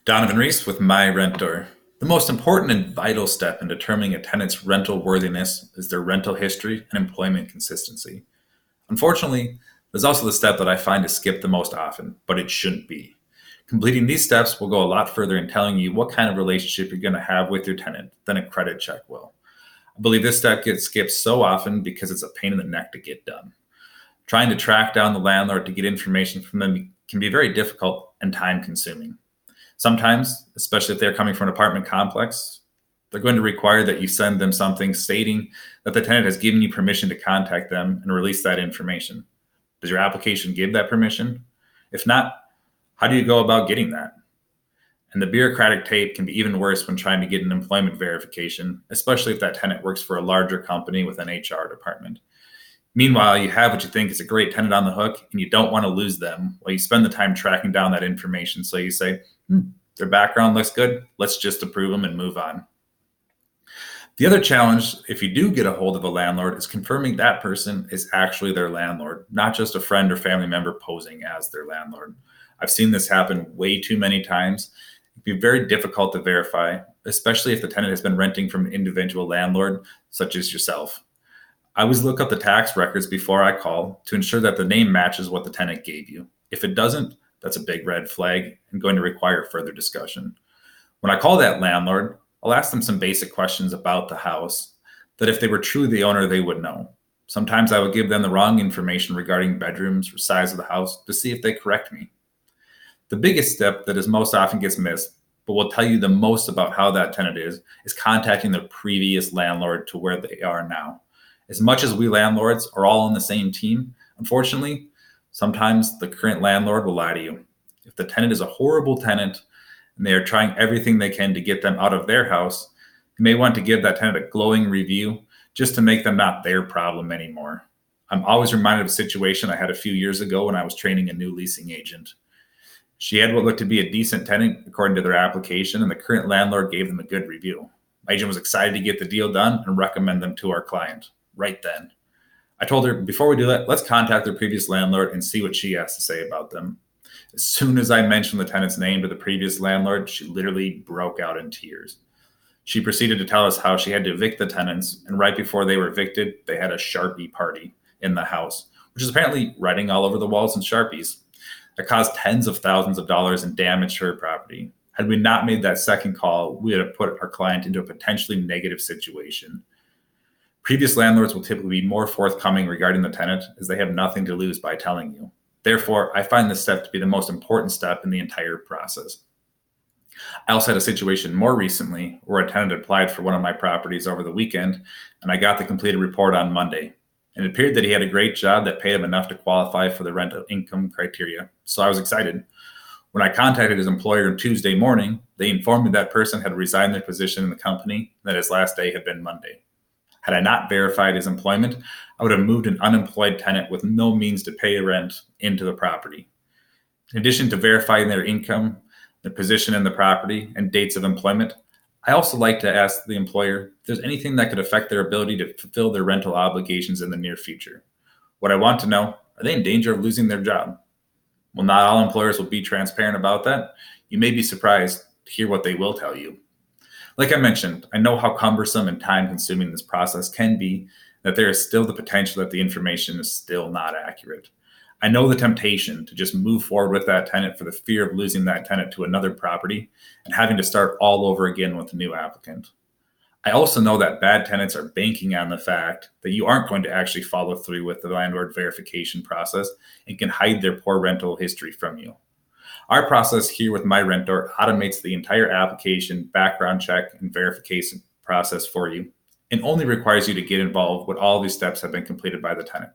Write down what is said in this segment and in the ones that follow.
Donovan Reese with MyRentDoor. The most important and vital step in determining a tenant's rental worthiness is their rental history and employment consistency. Unfortunately, there's also the step that I find is skipped the most often, but it shouldn't be. Completing these steps will go a lot further in telling you what kind of relationship you're going to have with your tenant than a credit check will. I believe this step gets skipped so often because it's a pain in the neck to get done. Trying to track down the landlord to get information from them can be very difficult and time consuming. Sometimes, especially if they're coming from an apartment complex, they're going to require that you send them something stating that the tenant has given you permission to contact them and release that information. Does your application give that permission? If not, how do you go about getting that? And the bureaucratic tape can be even worse when trying to get an employment verification, especially if that tenant works for a larger company with an HR department. Meanwhile, you have what you think is a great tenant on the hook, and you don't want to lose them. Well, you spend the time tracking down that information. So you say, their background looks good. Let's just approve them and move on. The other challenge, if you do get a hold of a landlord, is confirming that person is actually their landlord, not just a friend or family member posing as their landlord. I've seen this happen way too many times. It can be very difficult to verify, especially if the tenant has been renting from an individual landlord, such as yourself. I always look up the tax records before I call to ensure that the name matches what the tenant gave you. If it doesn't, that's a big red flag and going to require further discussion. When I call that landlord, I'll ask them some basic questions about the house that if they were truly the owner, they would know. Sometimes I would give them the wrong information regarding bedrooms or size of the house to see if they correct me. The biggest step that is most often gets missed, but will tell you the most about how that tenant is contacting the previous landlord to where they are now. As much as we landlords are all on the same team, unfortunately, sometimes the current landlord will lie to you. If the tenant is a horrible tenant and they are trying everything they can to get them out of their house, you may want to give that tenant a glowing review just to make them not their problem anymore. I'm always reminded of a situation I had a few years ago when I was training a new leasing agent. She had what looked to be a decent tenant according to their application, and the current landlord gave them a good review. My agent was excited to get the deal done and recommend them to our client right then. I told her, before we do that, let's contact their previous landlord and see what she has to say about them. As soon as I mentioned the tenant's name to the previous landlord, she literally broke out in tears. She proceeded to tell us how she had to evict the tenants, and right before they were evicted, they had a Sharpie party in the house, which is apparently writing all over the walls in Sharpies. That caused tens of thousands of dollars in damage to her property. Had we not made that second call, we would have put our client into a potentially negative situation. Previous landlords will typically be more forthcoming regarding the tenant as they have nothing to lose by telling you. Therefore, I find this step to be the most important step in the entire process. I also had a situation more recently where a tenant applied for one of my properties over the weekend, and I got the completed report on Monday. And it appeared that he had a great job that paid him enough to qualify for the rental income criteria. So I was excited. When I contacted his employer on Tuesday morning, they informed me that person had resigned their position in the company and that his last day had been Monday. Had I not verified his employment, I would have moved an unemployed tenant with no means to pay rent into the property. In addition to verifying their income, their position in the property, and dates of employment, I also like to ask the employer if there's anything that could affect their ability to fulfill their rental obligations in the near future. What I want to know, are they in danger of losing their job? Well, not all employers will be transparent about that. You may be surprised to hear what they will tell you. Like I mentioned, I know how cumbersome and time-consuming this process can be, that there is still the potential that the information is still not accurate. I know the temptation to just move forward with that tenant for the fear of losing that tenant to another property and having to start all over again with a new applicant. I also know that bad tenants are banking on the fact that you aren't going to actually follow through with the landlord verification process and can hide their poor rental history from you. Our process here with MyRentDoor automates the entire application, background check, and verification process for you, and only requires you to get involved when all these steps have been completed by the tenant.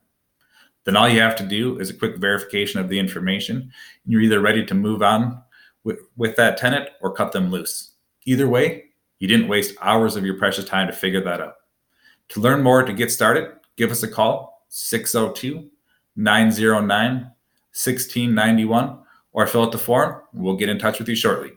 Then all you have to do is a quick verification of the information, and you're either ready to move on with that tenant or cut them loose. Either way, you didn't waste hours of your precious time to figure that out. To learn more, to get started, give us a call, 602-909-1691, or fill out the form. We'll get in touch with you shortly.